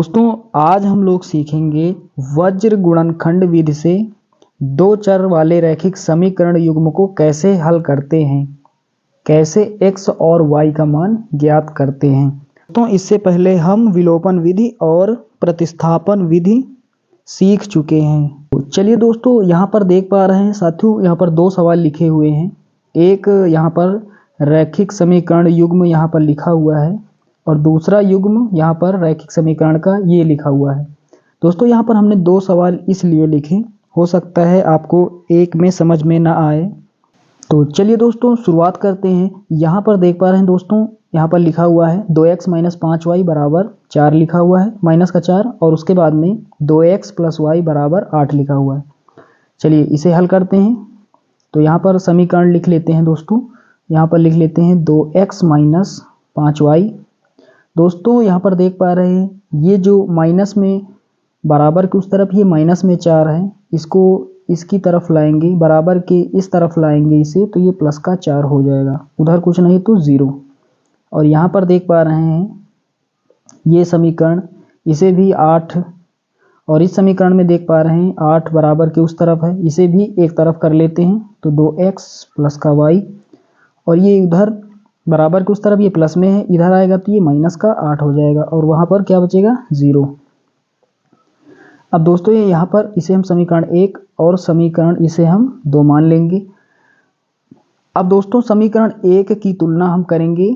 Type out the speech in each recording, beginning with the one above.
दोस्तों आज हम लोग सीखेंगे वज्र गुणनखंड विधि से दो चर वाले रैखिक समीकरण युग्म को कैसे हल करते हैं, कैसे x और y का मान ज्ञात करते हैं। तो इससे पहले हम विलोपन विधि और प्रतिस्थापन विधि सीख चुके हैं। तो चलिए दोस्तों, यहाँ पर देख पा रहे हैं साथियों, यहाँ पर दो सवाल लिखे हुए हैं। एक यहाँ पर रैखिक समीकरण युग्म यहाँ पर लिखा हुआ है और दूसरा युग्म यहाँ पर रैखिक समीकरण का ये लिखा हुआ है। दोस्तों यहाँ पर हमने दो सवाल इसलिए लिखे, हो सकता है आपको एक में समझ में ना आए। तो चलिए दोस्तों शुरुआत करते हैं। यहाँ पर देख पा रहे हैं दोस्तों, यहाँ पर लिखा हुआ है 2x - 5y बराबर 4 लिखा हुआ है, माइनस का 4, और उसके बाद में 2x + y बराबर 8 लिखा हुआ है। चलिए इसे हल करते हैं। तो यहाँ पर समीकरण लिख लेते हैं दोस्तों। यहाँ पर लिख लेते हैं 2x - 5y। दोस्तों यहाँ पर देख पा रहे हैं ये जो माइनस में बराबर के उस तरफ ये माइनस में 4 है, इसको इसकी तरफ लाएंगे, बराबर के इस तरफ लाएंगे इसे, तो ये प्लस का 4 हो जाएगा, उधर कुछ नहीं तो 0। और यहाँ पर देख पा रहे हैं ये समीकरण, इसे भी 8, और इस समीकरण में देख पा रहे हैं 8 बराबर के उस तरफ है, इसे भी एक तरफ कर लेते हैं तो 2x + का y, और ये उधर बराबर के उस तरफ ये प्लस में है, इधर आएगा तो ये माइनस का 8 हो जाएगा, और वहाँ पर क्या बचेगा 0। अब दोस्तों ये यहाँ पर इसे हम समीकरण 1 और समीकरण इसे हम 2 मान लेंगे। अब दोस्तों समीकरण 1 की तुलना हम करेंगे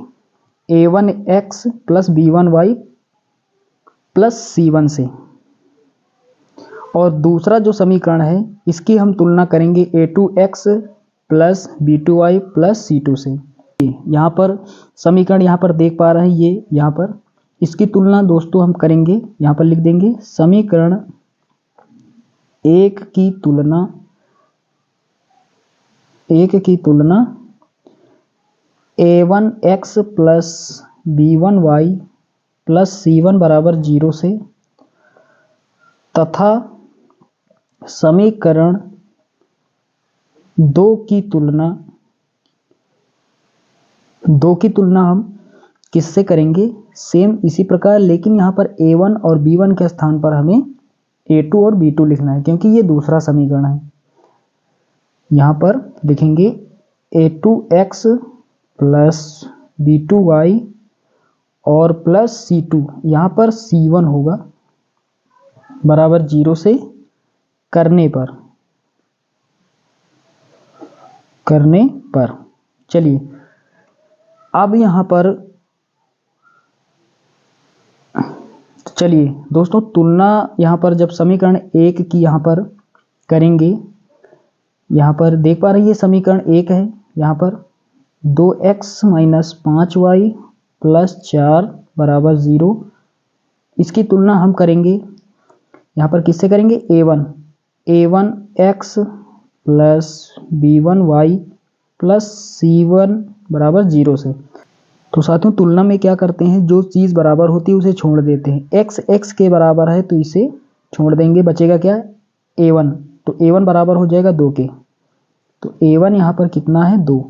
a1x + b1y + c1 से, और दूसरा जो समीकरण है इसकी हम तुलना करेंगे a2x + b2y + c2 से। यहाँ पर समीकरण यहाँ पर देख पा रहे हैं ये, यहाँ पर इसकी तुलना दोस्तों हम करेंगे, यहाँ पर लिख देंगे समीकरण 1 की तुलना a1x + b1y + c1 बराबर 0 से, तथा समीकरण 2 की तुलना हम किससे करेंगे, सेम इसी प्रकार, लेकिन यहाँ पर a1 और b1 के स्थान पर हमें a2 और b2 लिखना है, क्योंकि ये दूसरा समीकरण है। यहाँ पर लिखेंगे a2x + b2y और प्लस c2, यहाँ पर c1 होगा बराबर 0 से करने पर। चलिए अब यहाँ पर चलिए दोस्तों तुलना यहाँ पर जब समीकरण 1 की यहाँ पर करेंगे, यहाँ पर देख पा रहे हैं ये समीकरण 1 है, यहाँ पर 2x - 5y + 4 बराबर 0, इसकी तुलना हम करेंगे यहाँ पर किससे करेंगे, a1x + b1y + c1 बराबर 0 से। तो साथियों तुलना में क्या करते हैं, जो चीज़ बराबर होती है उसे छोड़ देते हैं। x के बराबर है तो इसे छोड़ देंगे, बचेगा क्या a1, तो a1 बराबर हो जाएगा 2 के, तो a1 यहाँ पर कितना है 2।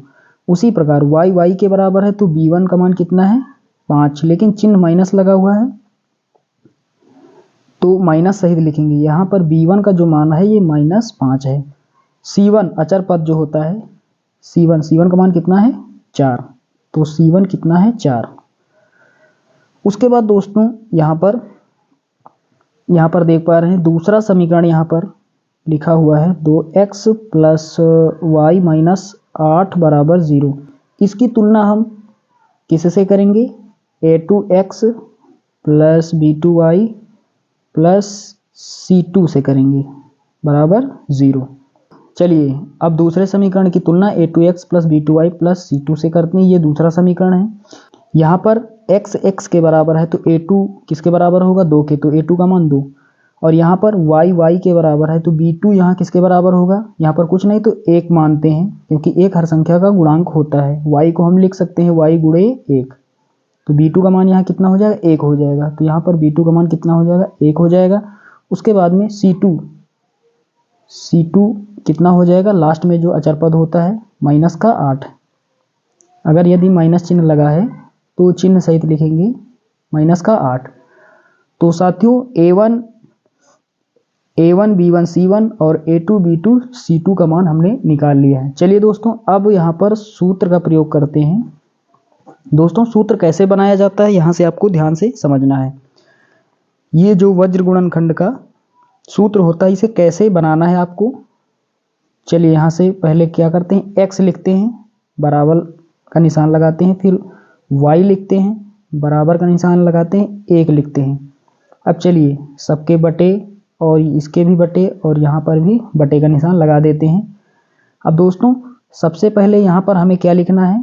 उसी प्रकार y के बराबर है तो b1 का मान कितना है 5, लेकिन चिन्ह माइनस लगा हुआ है तो माइनस सहित लिखेंगे। यहाँ पर b1 का जो मान है ये -5 है। c1 अचर पद जो होता है, c1 का मान कितना है 4, तो c1 कितना है 4। उसके बाद दोस्तों यहाँ पर देख पा रहे हैं दूसरा समीकरण यहाँ पर लिखा हुआ है 2x + y - 8 बराबर 0, इसकी तुलना हम किससे करेंगे, a2x + b2y + c2 से करेंगे बराबर 0। चलिए अब दूसरे समीकरण की तुलना a2x + b2y + c2 से करते हैं, ये दूसरा समीकरण है। यहाँ पर x के बराबर है तो a2 किसके बराबर होगा 2 के, तो a2 का मान 2, और यहाँ पर y के बराबर है तो b2 यहाँ किसके बराबर होगा, यहाँ पर कुछ नहीं तो 1 मानते हैं, क्योंकि 1 हर संख्या का गुणांक होता है। y को हम लिख सकते हैं y × 1, तो b2 का मान यहाँ कितना हो जाएगा 1 हो जाएगा, तो यहाँ पर b2 का मान कितना हो जाएगा 1 हो जाएगा। उसके बाद में c2 कितना हो जाएगा, लास्ट में जो अचर पद होता है -8। अगर यदि माइनस चिन्ह लगा है तो चिन्ह सहित लिखेंगे -8। तो साथियों A1 B1 C1 और A2 B2 C2 का मान हमने निकाल लिया है। चलिए दोस्तों, अब यहाँ पर सूत्र का प्रयोग करते हैं। दोस्तों, सूत्र कैसे बनाया जाता है यहाँ से आपको ध्यान से समझना है। ये जो वज्र गुणनखंड का सूत्र होता है, इसे कैसे बनाना है आपको। चलिए यहाँ से पहले क्या करते हैं, x लिखते हैं, बराबर का निशान लगाते हैं, फिर y लिखते हैं, बराबर का निशान लगाते हैं, 1 लिखते हैं। अब चलिए सबके बटे और इसके भी बटे और यहाँ पर भी बटे का निशान लगा देते हैं। अब दोस्तों, सबसे पहले यहाँ पर हमें क्या लिखना है,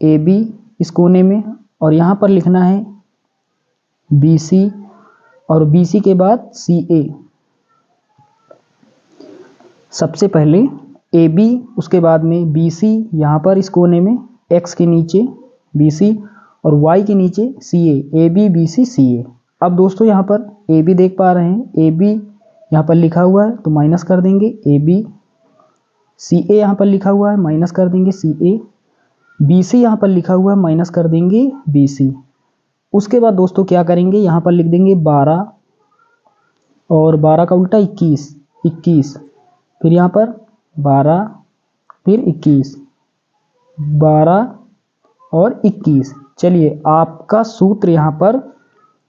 AB इस कोने में, और यहाँ पर लिखना है BC, और BC के बाद CA। सबसे पहले AB, उसके बाद में BC, यहाँ पर इस कोने में X के नीचे BC और Y के नीचे CA, AB BC CA। अब दोस्तों यहाँ पर AB देख पा रहे हैं, AB यहाँ पर लिखा हुआ है तो माइनस कर देंगे AB, CA यहाँ पर लिखा हुआ है माइनस कर देंगे CA, BC यहाँ पर लिखा हुआ है माइनस कर देंगे BC। उसके बाद दोस्तों क्या करेंगे, यहाँ पर लिख देंगे 12 और 12 का उल्टा 21, फिर यहाँ पर 12 फिर 21, 12 और 21। चलिए आपका सूत्र यहाँ पर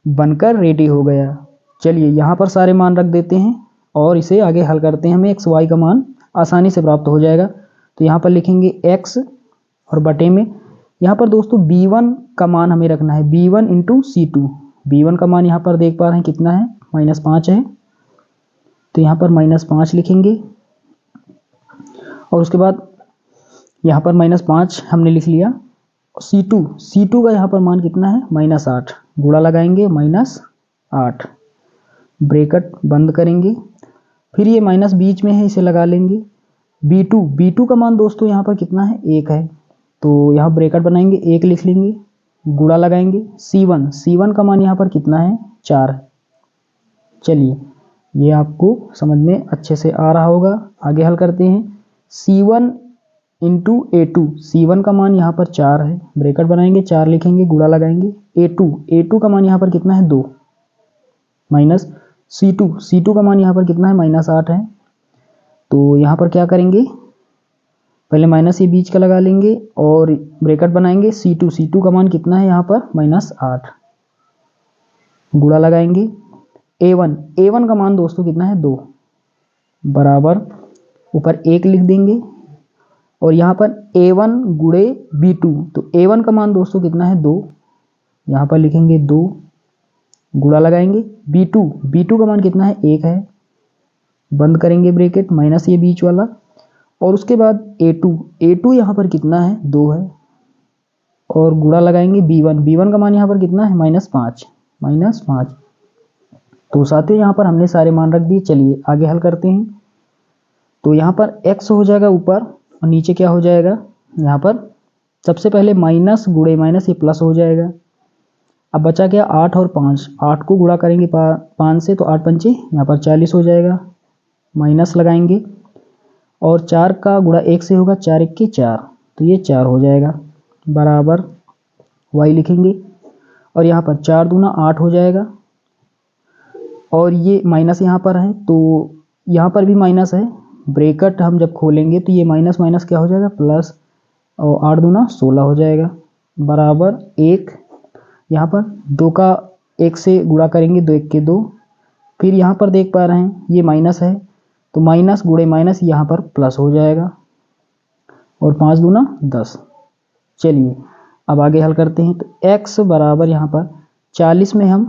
बनकर रेडी हो गया। चलिए यहाँ पर सारे मान रख देते हैं और इसे आगे हल करते हैं, हमें XY का मान आसानी से प्राप्त हो जाएगा। तो यहाँ पर लिखेंगे x और बटे में यहाँ पर दोस्तों B1 का मान हमें रखना है, B1 इंटू C2। B1 का मान यहाँ पर देख पा रहे हैं कितना है, -5 है, तो यहाँ पर -5 लिखेंगे। और उसके बाद यहाँ पर -5 हमने लिख लिया। C2 का यहाँ पर मान कितना है, -8, गुणा लगाएंगे -8, ब्रैकेट बंद करेंगे, फिर ये माइनस बीच में है इसे लगा लेंगे। B2 का मान दोस्तों यहाँ पर कितना है, 1 है, तो यहाँ ब्रैकेट बनाएंगे, 1 लिख लेंगे, गुणा लगाएंगे। C1 का मान यहाँ पर कितना है, 4। चलिए ये आपको समझ में अच्छे से आ रहा होगा, आगे हल करते हैं। C1 इंटू A2, C1 का मान यहाँ पर 4 है, ब्रैकेट बनाएंगे, 4 लिखेंगे, गुणा लगाएंगे। A2 का मान यहाँ पर कितना है, 2, माइनस C2 का मान यहाँ पर कितना है, -8 है, तो यहाँ पर क्या करेंगे, पहले माइनस ये बीच का लगा लेंगे और ब्रैकेट बनाएंगे। C2 का मान कितना है यहाँ पर, -8, गुणा लगाएंगे। A1 का मान दोस्तों कितना है, 2, बराबर ऊपर 1 लिख देंगे और यहाँ पर A1 गुणे B2, तो A1 का मान दोस्तों कितना है, 2, यहाँ पर लिखेंगे 2, गुणा लगाएंगे। B2 का मान कितना है, 1 है, बंद करेंगे ब्रैकेट, माइनस ये बीच वाला, और उसके बाद A2 यहाँ पर कितना है, 2 है, और गुणा लगाएंगे B1 का मान यहाँ पर कितना है, -5। तो साथियों यहाँ पर हमने सारे मान रख दिए। चलिए आगे हल करते हैं। तो यहाँ पर x हो जाएगा ऊपर और नीचे क्या हो जाएगा, यहाँ पर सबसे पहले माइनस गुणे माइनस ये प्लस हो जाएगा। अब बचा क्या, 8 और 5, 8 को गुणा करेंगे 5 से, तो 8 पंचे यहाँ पर 40 हो जाएगा, माइनस लगाएंगे और 4 का गुणा 1 से होगा, 4 1 के 4, तो ये 4 हो जाएगा, बराबर y लिखेंगे और यहाँ पर 4 दूना 8 हो जाएगा और ये माइनस यहाँ पर है तो यहाँ पर भी माइनस है, ब्रैकेट हम जब खोलेंगे तो ये माइनस माइनस क्या हो जाएगा, प्लस, और 8 दूना 16 हो जाएगा, बराबर 1। यहाँ पर 2 का 1 से गुणा करेंगे, 2 1 के 2, फिर यहाँ पर देख पा रहे हैं ये माइनस है तो माइनस गुणे माइनस यहाँ पर प्लस हो जाएगा और 5 दूना 10। चलिए अब आगे हल करते हैं। तो x बराबर यहाँ पर 40 में हम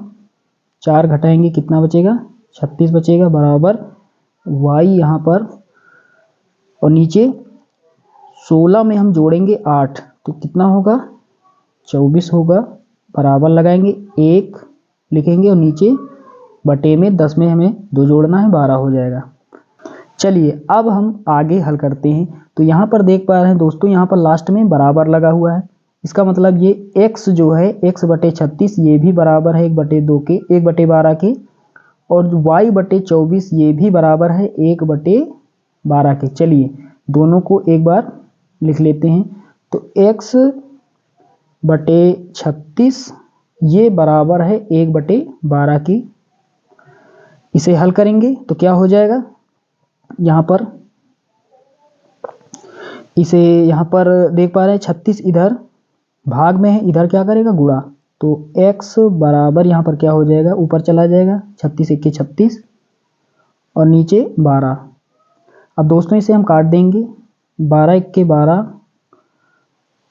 4 घटाएंगे, कितना बचेगा, 36 बचेगा, बराबर y यहाँ पर, और नीचे 16 में हम जोड़ेंगे 8 तो कितना होगा, 24 होगा, बराबर लगाएंगे, 1 लिखेंगे और नीचे बटे में 10 में हमें 2 जोड़ना है, 12 हो जाएगा। चलिए अब हम आगे हल करते हैं। तो यहाँ पर देख पा रहे हैं दोस्तों, यहाँ पर लास्ट में बराबर लगा हुआ है, इसका मतलब ये x जो है, x बटे 36 ये भी बराबर है 1/2 के, 1/12 के, और y बटे 24 ये भी बराबर है 1/12 के। चलिए दोनों को एक बार लिख लेते हैं। तो x बटे 36 ये बराबर है 1/12 की, इसे हल करेंगे तो क्या हो जाएगा, यहाँ पर इसे यहाँ पर देख पा रहे हैं 36 इधर भाग में है, इधर क्या करेगा गुणा, तो x बराबर यहाँ पर क्या हो जाएगा, ऊपर चला जाएगा 36 एक 36 और नीचे 12। अब दोस्तों इसे हम काट देंगे, 12 एक 12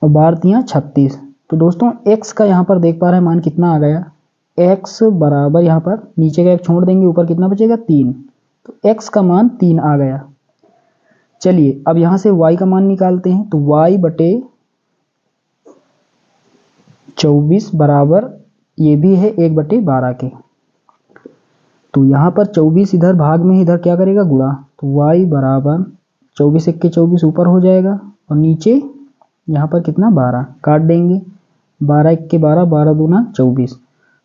और 12 तियाँ 36। तो दोस्तों x का यहाँ पर देख पा रहे हैं मान कितना आ गया, x बराबर यहाँ पर नीचे का एक छोड़ देंगे, ऊपर कितना बचेगा 3, तो x का मान 3 आ गया। चलिए अब यहाँ से y का मान निकालते हैं, तो y बटे 24 बराबर ये भी है 1/12 के। तो यहाँ पर 24 इधर भाग में, इधर क्या करेगा गुणा, तो y बराबर 24 एक 24 ऊपर हो जाएगा और नीचे यहाँ पर कितना 12, काट देंगे 12 एक 12 12 दूना 24,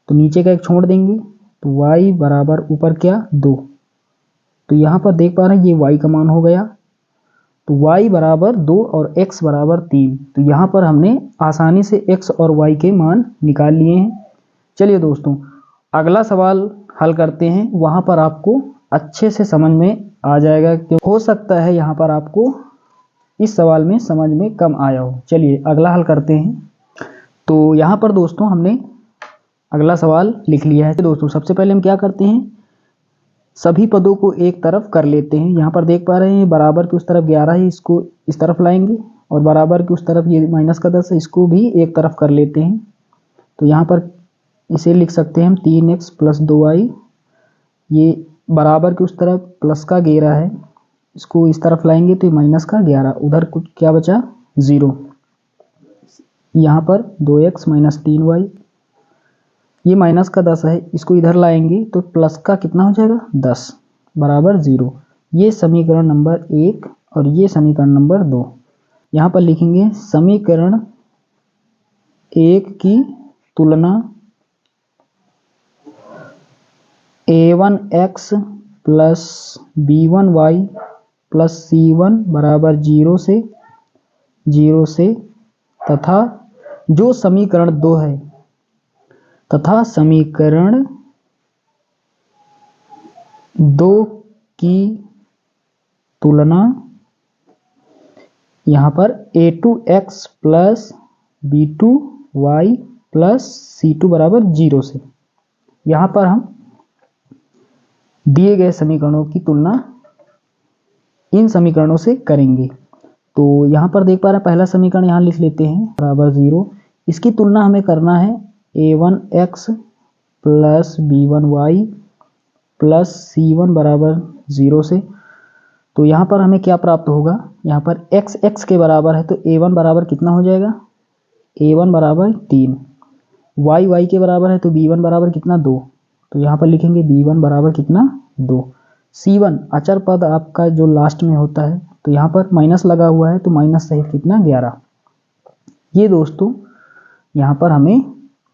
तो नीचे का एक छोड़ देंगे, तो y बराबर ऊपर क्या 2। तो यहाँ पर देख पा रहे हैं ये y का मान हो गया, तो y बराबर 2 और x बराबर 3। तो यहाँ पर हमने आसानी से x और y के मान निकाल लिए हैं। चलिए दोस्तों अगला सवाल हल करते हैं, वहाँ पर आपको अच्छे से समझ में आ जाएगा, क्योंकि हो सकता है यहाँ पर आपको इस सवाल में समझ में कम आया हो। चलिए अगला हल करते हैं। तो यहाँ पर दोस्तों हमने अगला सवाल लिख लिया है। दोस्तों सबसे पहले हम क्या करते हैं, सभी पदों को एक तरफ कर लेते हैं। यहाँ पर देख पा रहे हैं बराबर की उस तरफ 11 है, इसको इस तरफ लाएंगे और बराबर की उस तरफ ये माइनस का 10 है, इसको भी एक तरफ कर लेते हैं। तो यहाँ पर इसे लिख सकते हैं हम 3x + 2y, ये बराबर की उस तरफ प्लस का 11 है, इसको इस तरफ लाएंगे तो माइनस का 11, उधर कुछ क्या बचा 0। यहाँ पर 2x - 3y, ये माइनस का 10 है, इसको इधर लाएंगे तो प्लस का कितना हो जाएगा 10 बराबर 0। ये समीकरण नंबर 1 और ये समीकरण नंबर 2। यहाँ पर लिखेंगे समीकरण 1 की तुलना a1x + b1y + c1 बराबर 0 से तथा जो समीकरण 2 है तथा समीकरण 2 की तुलना यहाँ पर a2x + b2y + c2 बराबर 0 से। यहाँ पर हम दिए गए समीकरणों की तुलना इन समीकरणों से करेंगे। तो यहाँ पर देख पा रहे हैं पहला समीकरण यहाँ लिख लेते हैं बराबर 0, इसकी तुलना हमें करना है a1x + b1y + c1 बराबर 0 से। तो यहाँ पर हमें क्या प्राप्त होगा, यहाँ पर x के बराबर है तो a1 बराबर कितना हो जाएगा, a1 बराबर 3, y के बराबर है तो b1 बराबर कितना 2, तो यहाँ पर लिखेंगे b1 बराबर कितना 2। c1 अचर पद आपका जो लास्ट में होता है, तो यहाँ पर माइनस लगा हुआ है तो माइनस सहित कितना 11। ये दोस्तों यहाँ पर हमें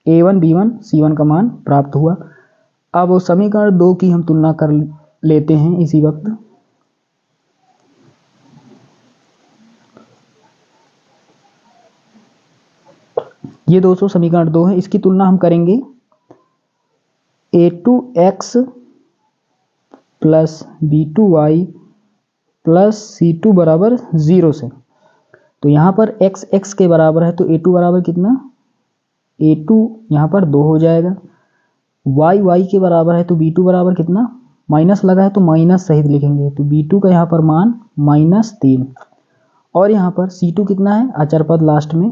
a1 b1 c1 का मान प्राप्त हुआ। अब समीकरण 2 की हम तुलना कर लेते हैं इसी वक्त। ये दोस्तों समीकरण 2 है, इसकी तुलना हम करेंगे a2x + b2y + c2 बराबर 0 से। तो यहाँ पर x के बराबर है तो a2 बराबर कितना, a2 यहाँ पर 2 हो जाएगा, y के बराबर है तो b2 बराबर कितना, माइनस लगा है तो माइनस सहित लिखेंगे, तो b2 का यहाँ पर मान -3 और यहाँ पर c2 कितना है अचर पद लास्ट में,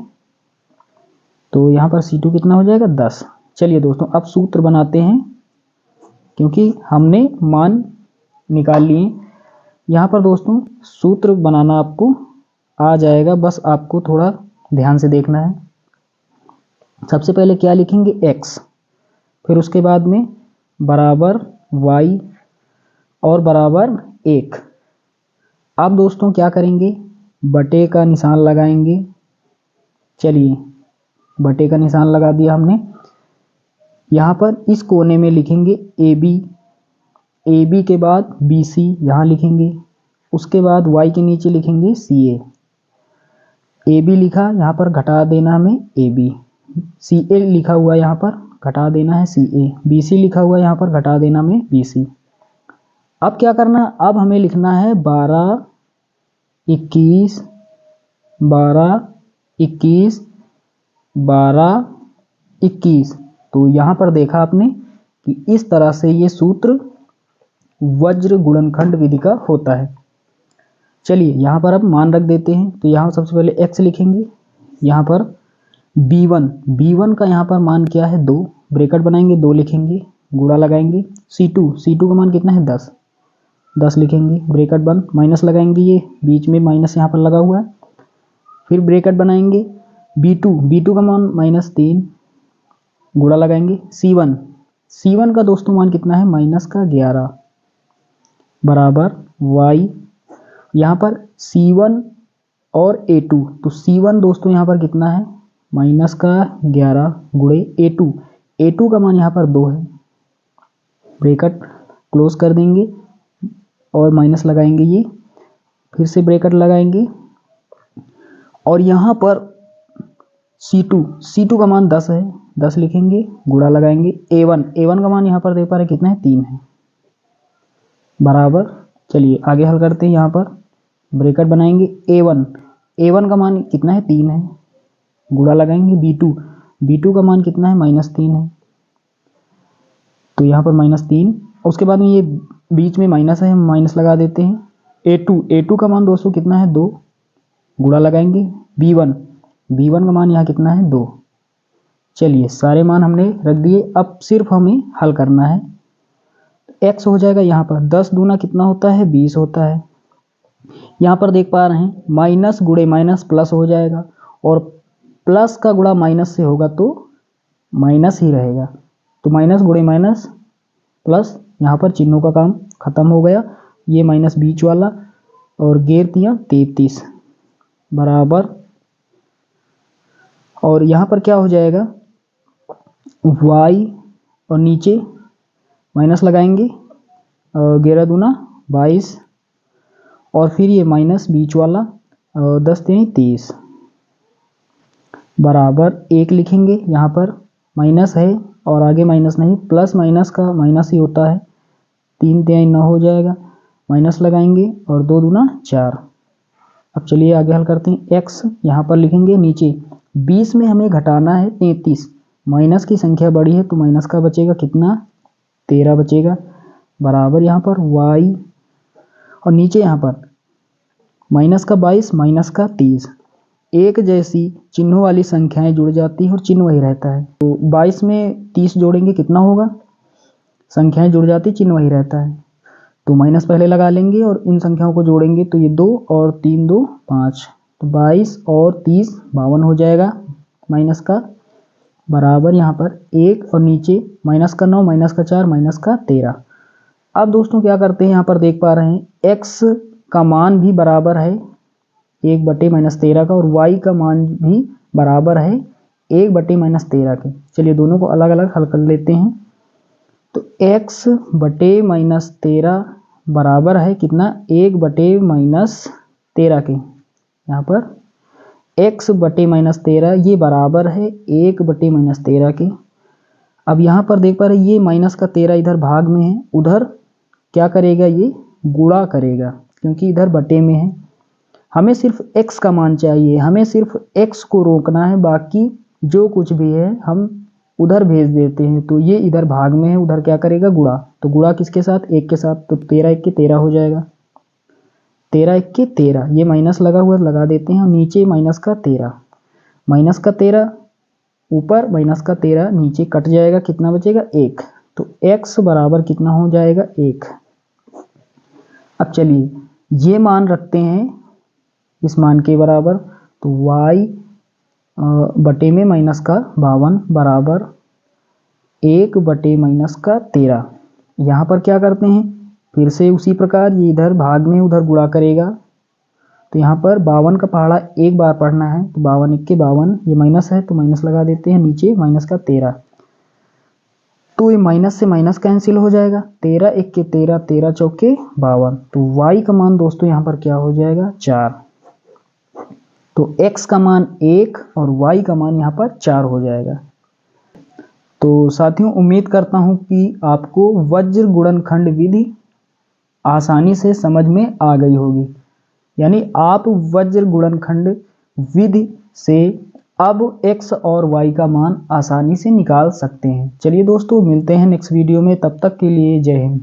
तो यहाँ पर c2 कितना हो जाएगा 10। चलिए दोस्तों अब सूत्र बनाते हैं, क्योंकि हमने मान निकाल लिए। यहाँ पर दोस्तों सूत्र बनाना आपको आ जाएगा, बस आपको थोड़ा ध्यान से देखना है। सबसे पहले क्या लिखेंगे x, फिर उसके बाद में बराबर y और बराबर 1। अब दोस्तों क्या करेंगे, बटे का निशान लगाएंगे। चलिए बटे का निशान लगा दिया हमने। यहाँ पर इस कोने में लिखेंगे AB के बाद BC यहाँ लिखेंगे, उसके बाद y के नीचे लिखेंगे CA। AB लिखा, यहाँ पर घटा देना हमें AB, CA लिखा हुआ यहाँ पर घटा देना है CA, BC लिखा हुआ यहाँ पर घटा देना हमें BC। अब क्या करना, अब हमें लिखना है 12 21 12 21 12 21। तो यहाँ पर देखा आपने कि इस तरह से ये सूत्र वज्र गुणनखंड विधि का होता है। चलिए यहाँ पर अब मान रख देते हैं। तो यहाँ सबसे पहले x लिखेंगे, यहाँ पर b1 का यहाँ पर मान क्या है 2, ब्रैकेट बनाएंगे, 2 लिखेंगे, गुणा लगाएंगे, c2 का मान कितना है 10 लिखेंगे, ब्रैकेट बंद, माइनस लगाएंगे, ये बीच में माइनस यहाँ पर लगा हुआ है, फिर ब्रैकेट बनाएंगे, b2 का मान -3, गुणा लगाएंगे, c1 का दोस्तों मान कितना है -11 बराबर y, यहाँ पर c1 और a2, तो c1 दोस्तों यहाँ पर कितना है -11 गुणे a2 का मान यहाँ पर 2 है, ब्रैकेट क्लोज कर देंगे और माइनस लगाएंगे, ये फिर से ब्रैकेट लगाएंगे और यहाँ पर c2 का मान 10 है, 10 लिखेंगे, गुणा लगाएंगे, a1 का मान यहाँ पर दे पा रहे कितना है 3 है बराबर। चलिए आगे हल करते हैं। यहाँ पर ब्रैकेट बनाएंगे, a1 का मान कितना है 3 है, गुणा लगाएंगे, b2 का मान कितना है -3 है, तो यहाँ पर -3, उसके बाद में ये बीच में माइनस है, हम माइनस लगा देते हैं, a2 का मान दोस्तों कितना है 2, गुणा लगाएंगे, b1 का मान यहाँ कितना है 2। चलिए सारे मान हमने रख दिए, अब सिर्फ हमें हल करना है। x हो जाएगा यहाँ पर 10 दूना कितना होता है 20 होता है, यहाँ पर देख पा रहे हैं माइनस गुणे माइनस प्लस हो जाएगा और प्लस का गुणा माइनस से होगा तो माइनस ही रहेगा, तो माइनस गुणे माइनस प्लस, यहाँ पर चिन्हों का काम खत्म हो गया, ये माइनस बीच वाला और गेर दिया 33 बराबर, और यहाँ पर क्या हो जाएगा y और नीचे माइनस लगाएंगे, गेरा दूना 22 और फिर ये माइनस बीच वाला 10 3 30 बराबर 1 लिखेंगे, यहाँ पर माइनस है और आगे माइनस नहीं, प्लस माइनस का माइनस ही होता है, 3 3 9 हो जाएगा, माइनस लगाएंगे और 2 दूना 4। अब चलिए आगे हल करते हैं। x यहाँ पर लिखेंगे, नीचे 20 में हमें घटाना है 33, माइनस की संख्या बड़ी है तो माइनस का बचेगा कितना 13 बचेगा बराबर, यहाँ पर y और नीचे यहाँ पर माइनस का 22 माइनस का 30, एक जैसी चिन्हों वाली संख्याएं जुड़ जाती है और चिन्ह वही रहता है, तो 22 में 30 जोड़ेंगे कितना होगा, संख्याएं जुड़ जाती चिन्ह वही रहता है, तो माइनस पहले लगा लेंगे और इन संख्याओं को जोड़ेंगे, तो ये 2 और 3 2 5, तो 22 और 30 52 हो जाएगा माइनस का बराबर, यहाँ पर 1 और नीचे माइनस का 9 माइनस का 4 माइनस का 13। अब दोस्तों क्या करते हैं, यहाँ पर देख पा रहे हैं x का मान भी बराबर है 1/-13 का और y का मान भी बराबर है 1/-13 के। चलिए दोनों को अलग अलग हल कर लेते हैं। तो x/-13 बराबर है कितना 1/-13 के, यहाँ पर x/-13 ये बराबर है 1/-13 के। अब यहाँ पर देख पा रहे ये माइनस का 13 इधर भाग में है, उधर क्या करेगा ये गुणा करेगा, क्योंकि इधर बटे में है, हमें सिर्फ x का मान चाहिए, हमें सिर्फ x को रोकना है, बाकी जो कुछ भी है हम उधर भेज देते हैं, तो ये इधर भाग में है, उधर क्या करेगा गुणा, तो गुणा किसके साथ 1 के साथ, तो 13 1 के 13 हो जाएगा, 13 1 के 13, ये माइनस लगा हुआ लगा देते हैं, नीचे माइनस का 13 ऊपर माइनस का 13 नीचे कट जाएगा, कितना बचेगा 1, तो x बराबर कितना हो जाएगा 1। अब चलिए ये मान रखते हैं इस मान के बराबर, तो y बटे में माइनस का 52 बराबर 1/-13। यहाँ पर क्या करते हैं, फिर से उसी प्रकार ये इधर भाग में उधर गुणा करेगा, तो यहाँ पर 52 का पहाड़ा एक बार पढ़ना है, तो 52 1 के 52, ये माइनस है तो माइनस लगा देते हैं, नीचे माइनस का 13, तो ये माइनस से माइनस कैंसिल हो जाएगा, 13 1 के 13 13 चौके 52, तो y का मान दोस्तों यहाँ पर क्या हो जाएगा 4, तो x का मान 1 और y का मान यहाँ पर 4 हो जाएगा। तो साथियों उम्मीद करता हूँ कि आपको वज्र गुणनखंड विधि आसानी से समझ में आ गई होगी। यानी आप वज्र गुणनखंड विधि से अब x और y का मान आसानी से निकाल सकते हैं। चलिए दोस्तों, मिलते हैं नेक्स्ट वीडियो में, तब तक के लिए जय हिंद।